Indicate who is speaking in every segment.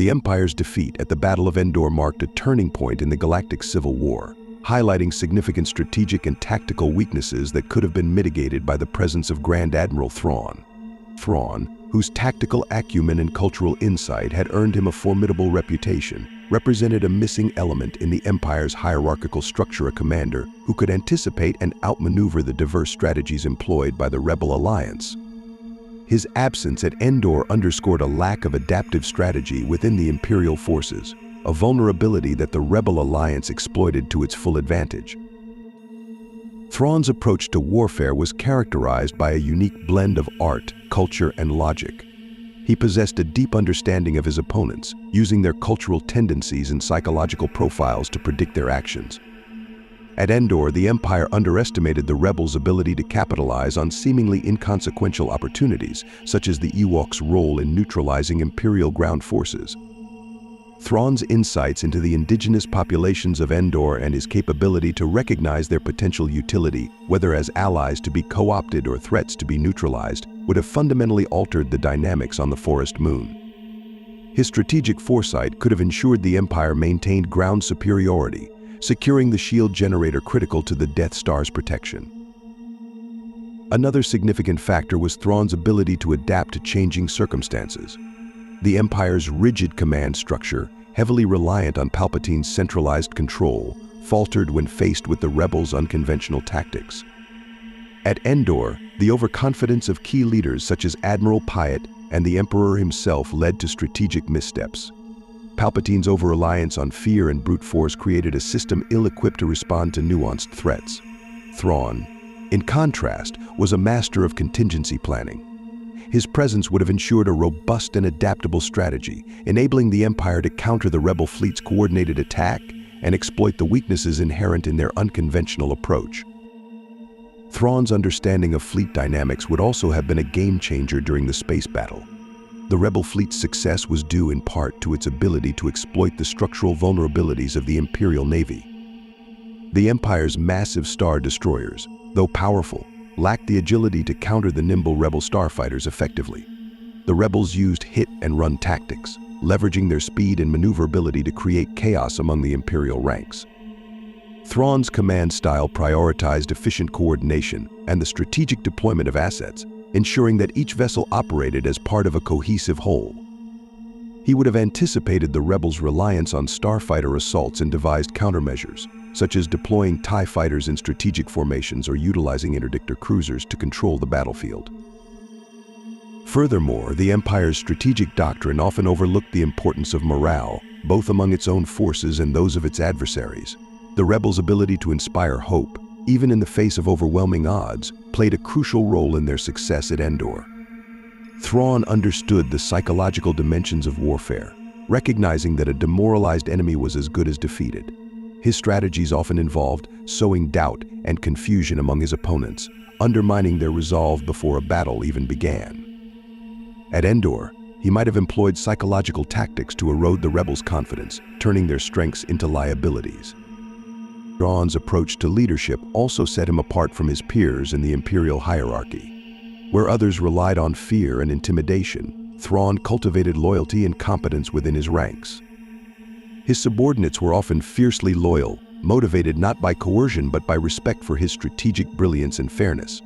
Speaker 1: The Empire's defeat at the Battle of Endor marked a turning point in the Galactic Civil War, highlighting significant strategic and tactical weaknesses that could have been mitigated by the presence of Grand Admiral Thrawn. Thrawn, whose tactical acumen and cultural insight had earned him a formidable reputation, represented a missing element in the Empire's hierarchical structure, a commander who could anticipate and outmaneuver the diverse strategies employed by the Rebel Alliance. His absence at Endor underscored a lack of adaptive strategy within the Imperial forces, a vulnerability that the Rebel Alliance exploited to its full advantage. Thrawn's approach to warfare was characterized by a unique blend of art, culture, and logic. He possessed a deep understanding of his opponents, using their cultural tendencies and psychological profiles to predict their actions. At Endor, the Empire underestimated the Rebels' ability to capitalize on seemingly inconsequential opportunities, such as the Ewoks' role in neutralizing Imperial ground forces. Thrawn's insights into the indigenous populations of Endor and his capability to recognize their potential utility, whether as allies to be co-opted or threats to be neutralized, would have fundamentally altered the dynamics on the Forest Moon. His strategic foresight could have ensured the Empire maintained ground superiority, securing the shield generator critical to the Death Star's protection. Another significant factor was Thrawn's ability to adapt to changing circumstances. The Empire's rigid command structure, heavily reliant on Palpatine's centralized control, faltered when faced with the Rebels' unconventional tactics. At Endor, the overconfidence of key leaders such as Admiral Pyatt and the Emperor himself led to strategic missteps. Palpatine's over-reliance on fear and brute force created a system ill-equipped to respond to nuanced threats. Thrawn, in contrast, was a master of contingency planning. His presence would have ensured a robust and adaptable strategy, enabling the Empire to counter the Rebel fleet's coordinated attack and exploit the weaknesses inherent in their unconventional approach. Thrawn's understanding of fleet dynamics would also have been a game-changer during the space battle. The Rebel fleet's success was due in part to its ability to exploit the structural vulnerabilities of the Imperial Navy. The Empire's massive star destroyers, though powerful, lacked the agility to counter the nimble Rebel starfighters effectively. The Rebels used hit-and-run tactics, leveraging their speed and maneuverability to create chaos among the Imperial ranks. Thrawn's command style prioritized efficient coordination and the strategic deployment of assets, ensuring that each vessel operated as part of a cohesive whole. He would have anticipated the Rebels' reliance on starfighter assaults and devised countermeasures, such as deploying TIE fighters in strategic formations or utilizing interdictor cruisers to control the battlefield. Furthermore, the Empire's strategic doctrine often overlooked the importance of morale, both among its own forces and those of its adversaries. The Rebels' ability to inspire hope, even in the face of overwhelming odds, played a crucial role in their success at Endor. Thrawn understood the psychological dimensions of warfare, recognizing that a demoralized enemy was as good as defeated. His strategies often involved sowing doubt and confusion among his opponents, undermining their resolve before a battle even began. At Endor, he might have employed psychological tactics to erode the Rebels' confidence, turning their strengths into liabilities. Thrawn's approach to leadership also set him apart from his peers in the Imperial hierarchy. Where others relied on fear and intimidation, Thrawn cultivated loyalty and competence within his ranks. His subordinates were often fiercely loyal, motivated not by coercion but by respect for his strategic brilliance and fairness.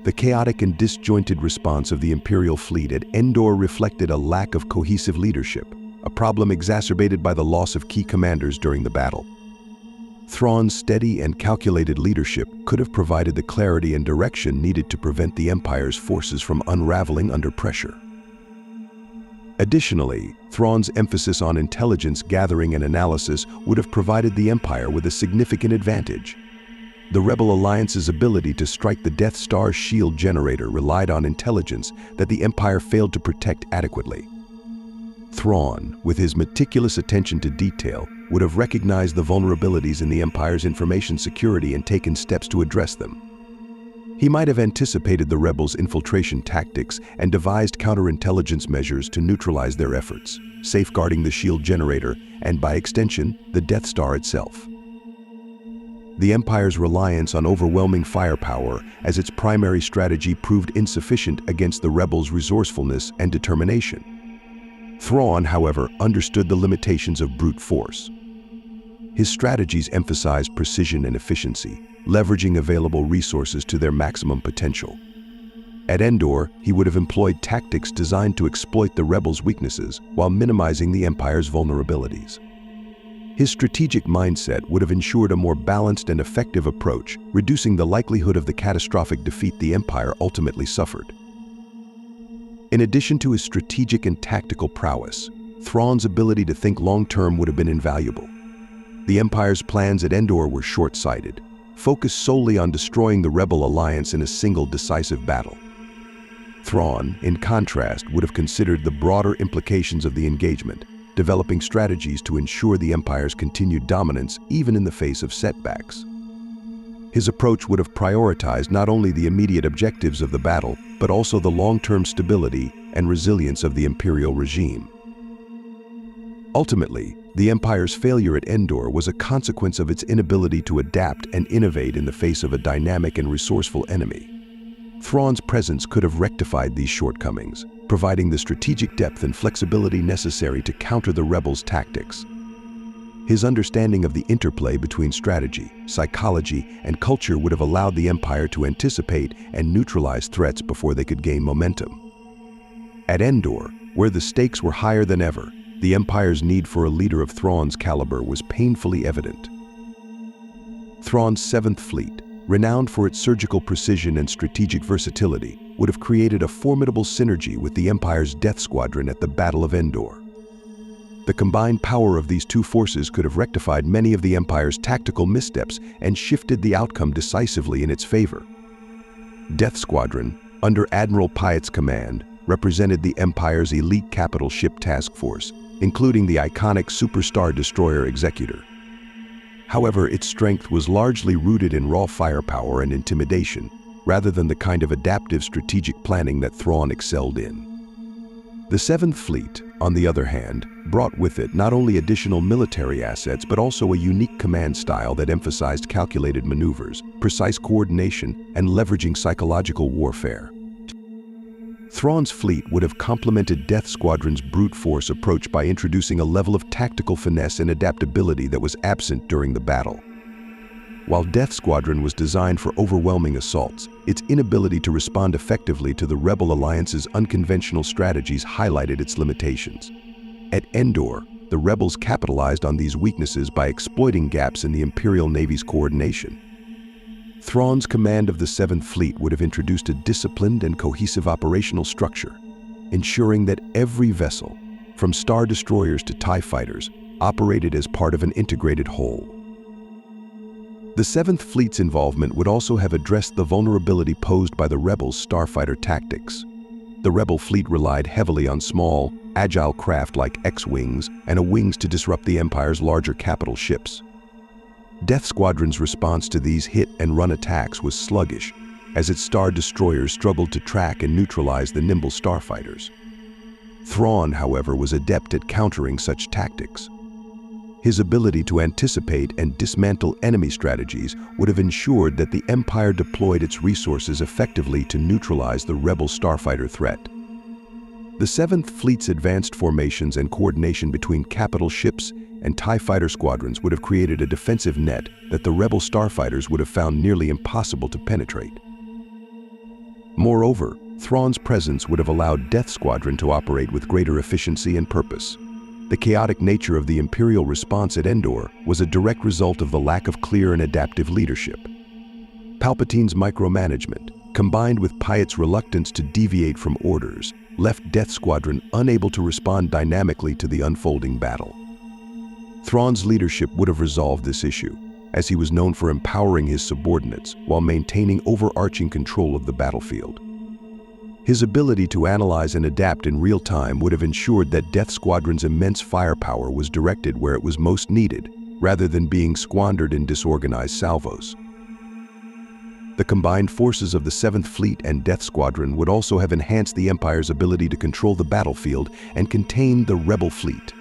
Speaker 1: The chaotic and disjointed response of the Imperial fleet at Endor reflected a lack of cohesive leadership, a problem exacerbated by the loss of key commanders during the battle. Thrawn's steady and calculated leadership could have provided the clarity and direction needed to prevent the Empire's forces from unraveling under pressure. Additionally, Thrawn's emphasis on intelligence gathering and analysis would have provided the Empire with a significant advantage. The Rebel Alliance's ability to strike the Death Star's shield generator relied on intelligence that the Empire failed to protect adequately. Thrawn, with his meticulous attention to detail, would have recognized the vulnerabilities in the Empire's information security and taken steps to address them. He might have anticipated the Rebels' infiltration tactics and devised counterintelligence measures to neutralize their efforts, safeguarding the shield generator and, by extension, the Death Star itself. The Empire's reliance on overwhelming firepower as its primary strategy proved insufficient against the Rebels' resourcefulness and determination. Thrawn, however, understood the limitations of brute force. His strategies emphasized precision and efficiency, leveraging available resources to their maximum potential. At Endor, he would have employed tactics designed to exploit the rebels' weaknesses while minimizing the Empire's vulnerabilities. His strategic mindset would have ensured a more balanced and effective approach, reducing the likelihood of the catastrophic defeat the Empire ultimately suffered. In addition to his strategic and tactical prowess, Thrawn's ability to think long-term would have been invaluable. The Empire's plans at Endor were short-sighted, focused solely on destroying the Rebel alliance in a single decisive battle. Thrawn, in contrast, would have considered the broader implications of the engagement, developing strategies to ensure the Empire's continued dominance even in the face of setbacks. His approach would have prioritized not only the immediate objectives of the battle, but also the long-term stability and resilience of the Imperial regime. Ultimately, the Empire's failure at Endor was a consequence of its inability to adapt and innovate in the face of a dynamic and resourceful enemy. Thrawn's presence could have rectified these shortcomings, providing the strategic depth and flexibility necessary to counter the rebels' tactics. His understanding of the interplay between strategy, psychology, and culture would have allowed the Empire to anticipate and neutralize threats before they could gain momentum. At Endor, where the stakes were higher than ever, the Empire's need for a leader of Thrawn's caliber was painfully evident. Thrawn's Seventh Fleet, renowned for its surgical precision and strategic versatility, would have created a formidable synergy with the Empire's Death Squadron at the Battle of Endor. The combined power of these two forces could have rectified many of the Empire's tactical missteps and shifted the outcome decisively in its favor. Death Squadron, under Admiral Piet's command, represented the Empire's elite capital ship task force, including the iconic Superstar Destroyer Executor. However, its strength was largely rooted in raw firepower and intimidation, rather than the kind of adaptive strategic planning that Thrawn excelled in. The Seventh Fleet, on the other hand, brought with it not only additional military assets but also a unique command style that emphasized calculated maneuvers, precise coordination, and leveraging psychological warfare. Thrawn's fleet would have complemented Death Squadron's brute force approach by introducing a level of tactical finesse and adaptability that was absent during the battle. While Death Squadron was designed for overwhelming assaults, its inability to respond effectively to the Rebel Alliance's unconventional strategies highlighted its limitations. At Endor, the Rebels capitalized on these weaknesses by exploiting gaps in the Imperial Navy's coordination. Thrawn's command of the Seventh Fleet would have introduced a disciplined and cohesive operational structure, ensuring that every vessel, from Star Destroyers to TIE Fighters, operated as part of an integrated whole. The Seventh Fleet's involvement would also have addressed the vulnerability posed by the Rebels' starfighter tactics. The Rebel fleet relied heavily on small, agile craft like X-Wings and wings to disrupt the Empire's larger capital ships. Death Squadron's response to these hit-and-run attacks was sluggish, as its Star Destroyers struggled to track and neutralize the nimble starfighters. Thrawn, however, was adept at countering such tactics. His ability to anticipate and dismantle enemy strategies would have ensured that the Empire deployed its resources effectively to neutralize the Rebel starfighter threat. The Seventh Fleet's advanced formations and coordination between capital ships and TIE fighter squadrons would have created a defensive net that the Rebel starfighters would have found nearly impossible to penetrate. Moreover, Thrawn's presence would have allowed Death Squadron to operate with greater efficiency and purpose. The chaotic nature of the Imperial response at Endor was a direct result of the lack of clear and adaptive leadership. Palpatine's micromanagement, combined with Piet's reluctance to deviate from orders, left Death Squadron unable to respond dynamically to the unfolding battle. Thrawn's leadership would have resolved this issue, as he was known for empowering his subordinates while maintaining overarching control of the battlefield. His ability to analyze and adapt in real time would have ensured that Death Squadron's immense firepower was directed where it was most needed, rather than being squandered in disorganized salvos. The combined forces of the Seventh Fleet and Death Squadron would also have enhanced the Empire's ability to control the battlefield and contain the Rebel fleet.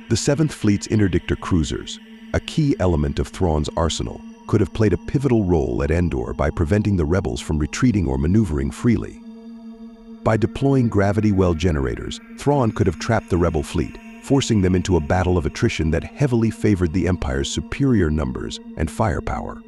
Speaker 1: The Seventh Fleet's interdictor cruisers, a key element of Thrawn's arsenal, could have played a pivotal role at Endor by preventing the Rebels from retreating or maneuvering freely. By deploying gravity well generators, Thrawn could have trapped the rebel fleet, forcing them into a battle of attrition that heavily favored the Empire's superior numbers and firepower.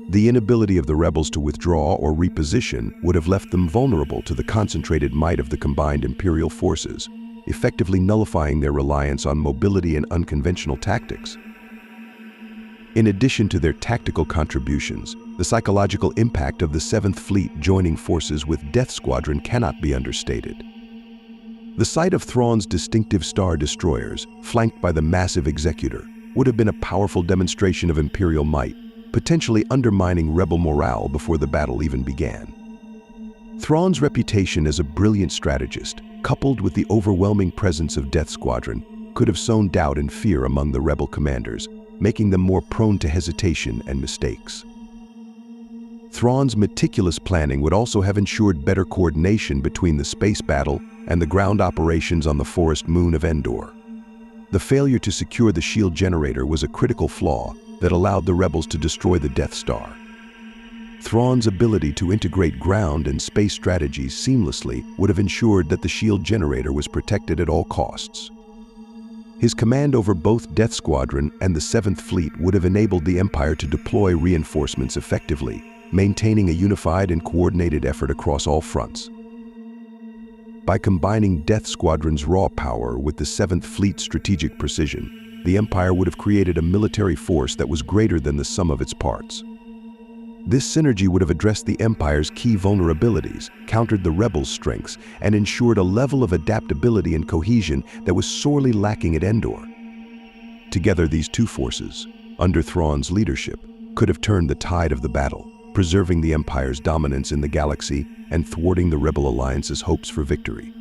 Speaker 1: The inability of the rebels to withdraw or reposition would have left them vulnerable to the concentrated might of the combined Imperial forces, effectively nullifying their reliance on mobility and unconventional tactics. In addition to their tactical contributions, the psychological impact of the 7th Fleet joining forces with Death Squadron cannot be understated. The sight of Thrawn's distinctive Star Destroyers, flanked by the massive Executor, would have been a powerful demonstration of Imperial might, potentially undermining rebel morale before the battle even began. Thrawn's reputation as a brilliant strategist, coupled with the overwhelming presence of Death Squadron, could have sown doubt and fear among the rebel commanders, making them more prone to hesitation and mistakes. Thrawn's meticulous planning would also have ensured better coordination between the space battle and the ground operations on the forest moon of Endor. The failure to secure the shield generator was a critical flaw that allowed the rebels to destroy the Death Star. Thrawn's ability to integrate ground and space strategies seamlessly would have ensured that the shield generator was protected at all costs. His command over both Death Squadron and the 7th Fleet would have enabled the Empire to deploy reinforcements effectively, maintaining a unified and coordinated effort across all fronts. By combining Death Squadron's raw power with the 7th Fleet's strategic precision, the Empire would have created a military force that was greater than the sum of its parts. This synergy would have addressed the Empire's key vulnerabilities, countered the rebels' strengths, and ensured a level of adaptability and cohesion that was sorely lacking at Endor. Together, these two forces, under Thrawn's leadership, could have turned the tide of the battle, preserving the Empire's dominance in the galaxy and thwarting the Rebel Alliance's hopes for victory.